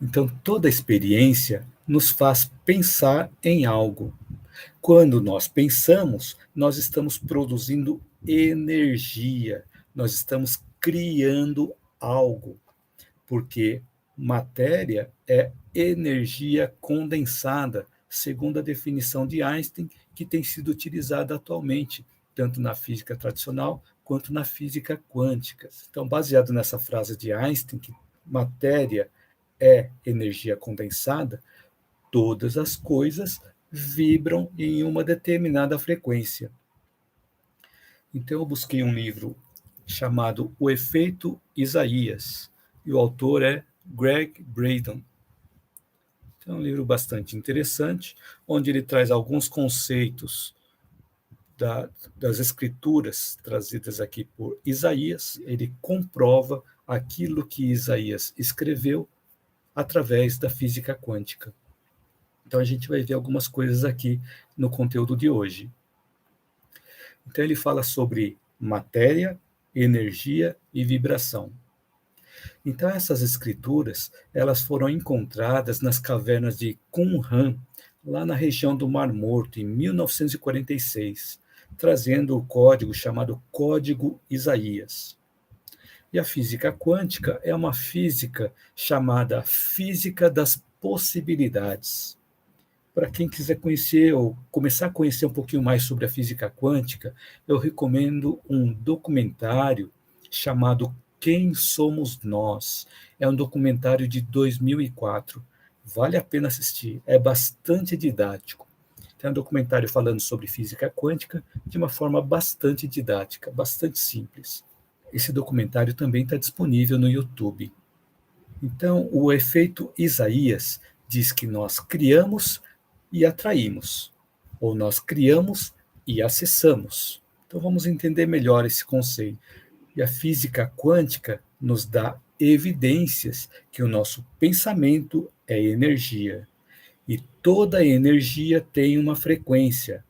Então, toda experiência nos faz pensar em algo. Quando nós pensamos, nós estamos produzindo energia, nós estamos criando algo, porque matéria é energia condensada, segundo a definição de Einstein, que tem sido utilizada atualmente, tanto na física tradicional quanto na física quântica. Então, baseado nessa frase de Einstein, que matéria é energia condensada, todas as coisas vibram em uma determinada frequência. Então, eu busquei um livro chamado O Efeito Isaías, e o autor é Greg Braden. É um livro bastante interessante, onde ele traz alguns conceitos das escrituras trazidas aqui por Isaías. Ele comprova aquilo que Isaías escreveu através da física quântica. Então, a gente vai ver algumas coisas aqui no conteúdo de hoje. Então, ele fala sobre matéria, energia e vibração. Então, essas escrituras, elas foram encontradas nas cavernas de Qumran, lá na região do Mar Morto, em 1946, trazendo o código chamado Código Isaías. E a física quântica é uma física chamada física das possibilidades. Para quem quiser conhecer ou começar a conhecer um pouquinho mais sobre a física quântica, eu recomendo um documentário chamado Quem Somos Nós. É um documentário de 2004. Vale a pena assistir, é bastante didático. É um documentário falando sobre física quântica de uma forma bastante didática, bastante simples. Esse documentário também está disponível no YouTube. Então, o efeito Isaías diz que nós criamos e atraímos, ou nós criamos e acessamos. Então vamos entender melhor esse conceito. E a física quântica nos dá evidências que o nosso pensamento é energia. E toda energia tem uma frequência,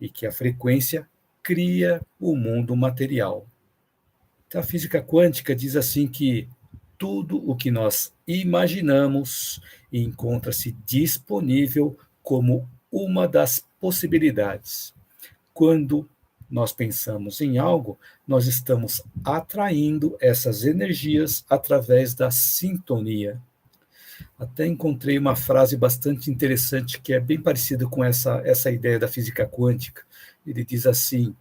e que a frequência cria o mundo material. Então, a física quântica diz assim que tudo o que nós imaginamos encontra-se disponível como uma das possibilidades. Quando nós pensamos em algo, nós estamos atraindo essas energias através da sintonia. Até encontrei uma frase bastante interessante que é bem parecida com essa ideia da física quântica. Ele diz assim: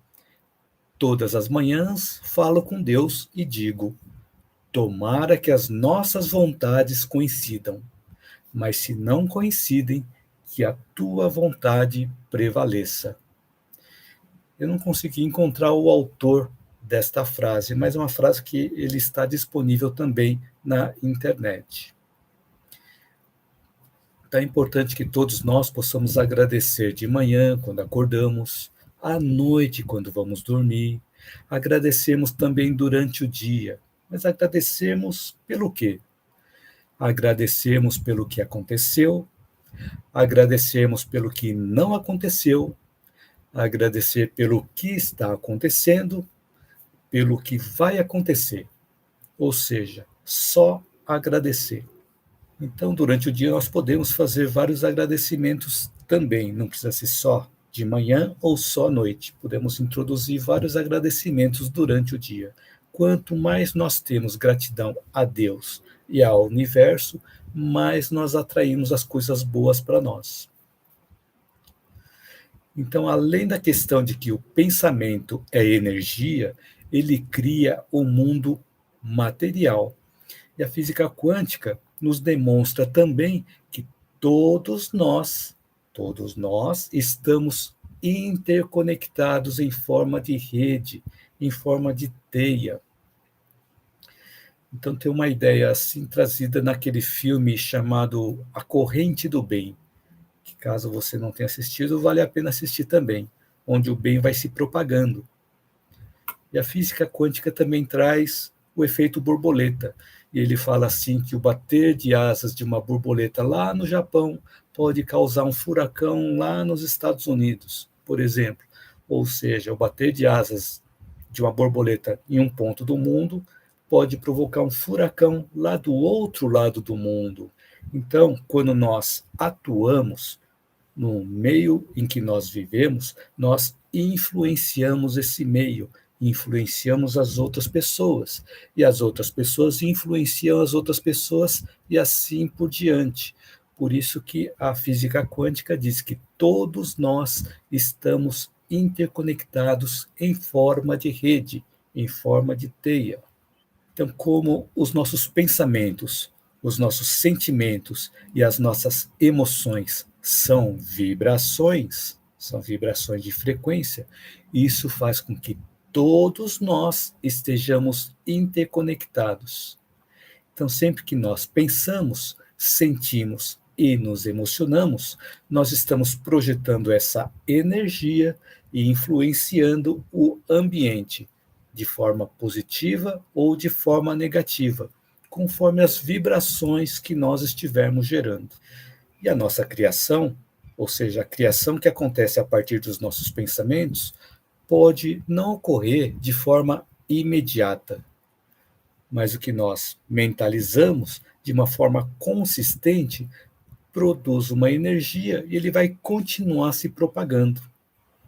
todas as manhãs falo com Deus e digo: tomara que as nossas vontades coincidam, mas se não coincidem, que a tua vontade prevaleça. Eu não consegui encontrar o autor desta frase, mas é uma frase que ele está disponível também na internet. Então é importante que todos nós possamos agradecer de manhã, quando acordamos, à noite, quando vamos dormir, agradecemos também durante o dia, mas agradecemos pelo quê? Agradecemos pelo que aconteceu, agradecemos pelo que não aconteceu, agradecer pelo que está acontecendo, pelo que vai acontecer. Ou seja, só agradecer. Então, durante o dia, nós podemos fazer vários agradecimentos também. Não precisa ser só de manhã ou só à noite. Podemos introduzir vários agradecimentos durante o dia. Quanto mais nós temos gratidão a Deus e ao universo, mais nós atraímos as coisas boas para nós. Então, além da questão de que o pensamento é energia, ele cria o mundo material. E a física quântica nos demonstra também que todos nós estamos interconectados em forma de rede, em forma de teia. Então tem uma ideia assim trazida naquele filme chamado A Corrente do Bem, que caso você não tenha assistido, vale a pena assistir também, onde o bem vai se propagando. E a física quântica também traz o efeito borboleta. E ele fala assim que o bater de asas de uma borboleta lá no Japão pode causar um furacão lá nos Estados Unidos, por exemplo. Ou seja, o bater de asas de uma borboleta em um ponto do mundo pode provocar um furacão lá do outro lado do mundo. Então, quando nós atuamos no meio em que nós vivemos, nós influenciamos esse meio, influenciamos as outras pessoas, e as outras pessoas influenciam as outras pessoas e assim por diante. Por isso que a física quântica diz que todos nós estamos interconectados em forma de rede, em forma de teia. Então, como os nossos pensamentos, os nossos sentimentos e as nossas emoções são vibrações de frequência, isso faz com que todos nós estejamos interconectados. Então, sempre que nós pensamos, sentimos e nos emocionamos, nós estamos projetando essa energia e influenciando o ambiente de forma positiva ou de forma negativa, conforme as vibrações que nós estivermos gerando. E a nossa criação, ou seja, a criação que acontece a partir dos nossos pensamentos, pode não ocorrer de forma imediata, mas o que nós mentalizamos de uma forma consistente produz uma energia e ele vai continuar se propagando.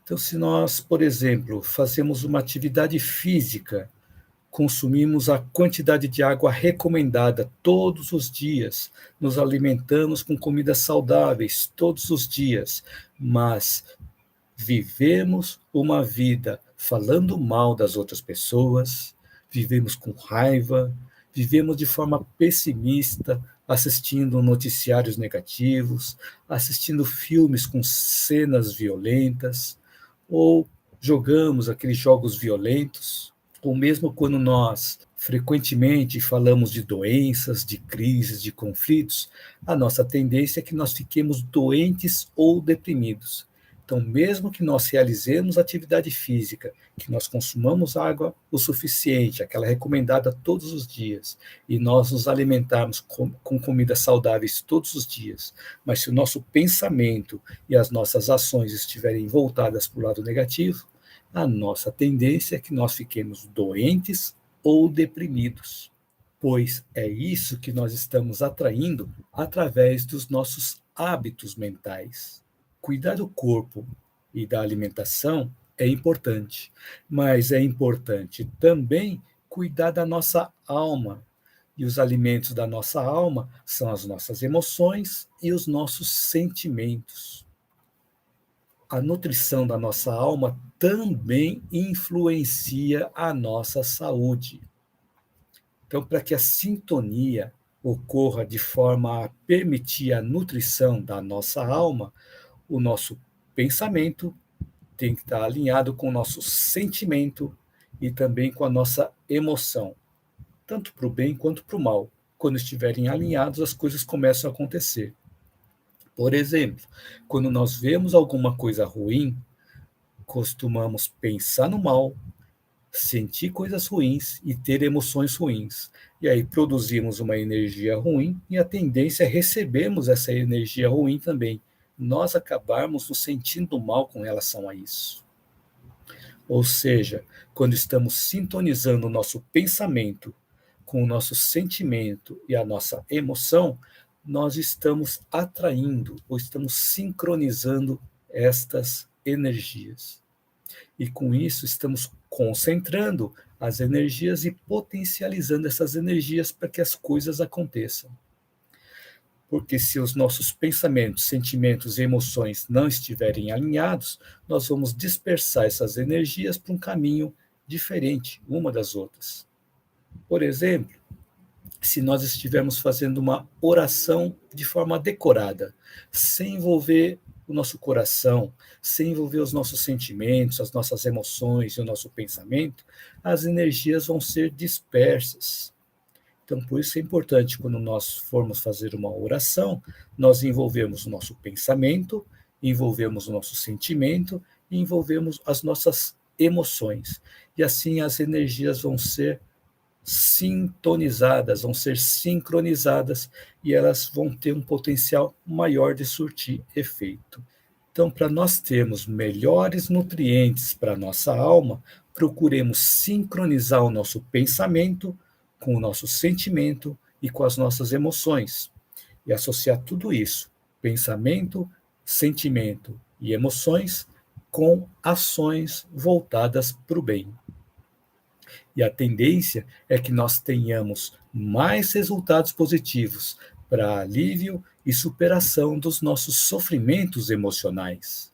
Então, se nós, por exemplo, fazemos uma atividade física, consumimos a quantidade de água recomendada todos os dias, nos alimentamos com comidas saudáveis todos os dias, mas vivemos uma vida falando mal das outras pessoas, vivemos com raiva, vivemos de forma pessimista, assistindo noticiários negativos, assistindo filmes com cenas violentas, ou jogamos aqueles jogos violentos, ou mesmo quando nós frequentemente falamos de doenças, de crises, de conflitos, a nossa tendência é que nós fiquemos doentes ou deprimidos. Então, mesmo que nós realizemos atividade física, que nós consumamos água o suficiente, aquela recomendada todos os dias, e nós nos alimentarmos com comidas saudáveis todos os dias, mas se o nosso pensamento e as nossas ações estiverem voltadas para o lado negativo, a nossa tendência é que nós fiquemos doentes ou deprimidos, pois é isso que nós estamos atraindo através dos nossos hábitos mentais. Cuidar do corpo e da alimentação é importante, mas é importante também cuidar da nossa alma. E os alimentos da nossa alma são as nossas emoções e os nossos sentimentos. A nutrição da nossa alma também influencia a nossa saúde. Então, para que a sintonia ocorra de forma a permitir a nutrição da nossa alma, o nosso pensamento tem que estar alinhado com o nosso sentimento e também com a nossa emoção, tanto para o bem quanto para o mal. Quando estiverem alinhados, as coisas começam a acontecer. Por exemplo, quando nós vemos alguma coisa ruim, costumamos pensar no mal, sentir coisas ruins e ter emoções ruins. E aí produzimos uma energia ruim e a tendência é recebermos essa energia ruim também. Nós acabarmos nos sentindo mal com relação a isso. Ou seja, quando estamos sintonizando o nosso pensamento com o nosso sentimento e a nossa emoção, nós estamos atraindo ou estamos sincronizando estas energias. E com isso estamos concentrando as energias e potencializando essas energias para que as coisas aconteçam. Porque se os nossos pensamentos, sentimentos e emoções não estiverem alinhados, nós vamos dispersar essas energias para um caminho diferente uma das outras. Por exemplo, se nós estivermos fazendo uma oração de forma decorada, sem envolver o nosso coração, sem envolver os nossos sentimentos, as nossas emoções e o nosso pensamento, as energias vão ser dispersas. Então, por isso é importante, quando nós formos fazer uma oração, nós envolvemos o nosso pensamento, envolvemos o nosso sentimento e envolvemos as nossas emoções. E assim as energias vão ser sintonizadas, vão ser sincronizadas e elas vão ter um potencial maior de surtir efeito. Então, para nós termos melhores nutrientes para a nossa alma, procuremos sincronizar o nosso pensamento com o nosso sentimento e com as nossas emoções, e associar tudo isso, pensamento, sentimento e emoções, com ações voltadas para o bem. E a tendência é que nós tenhamos mais resultados positivos para alívio e superação dos nossos sofrimentos emocionais.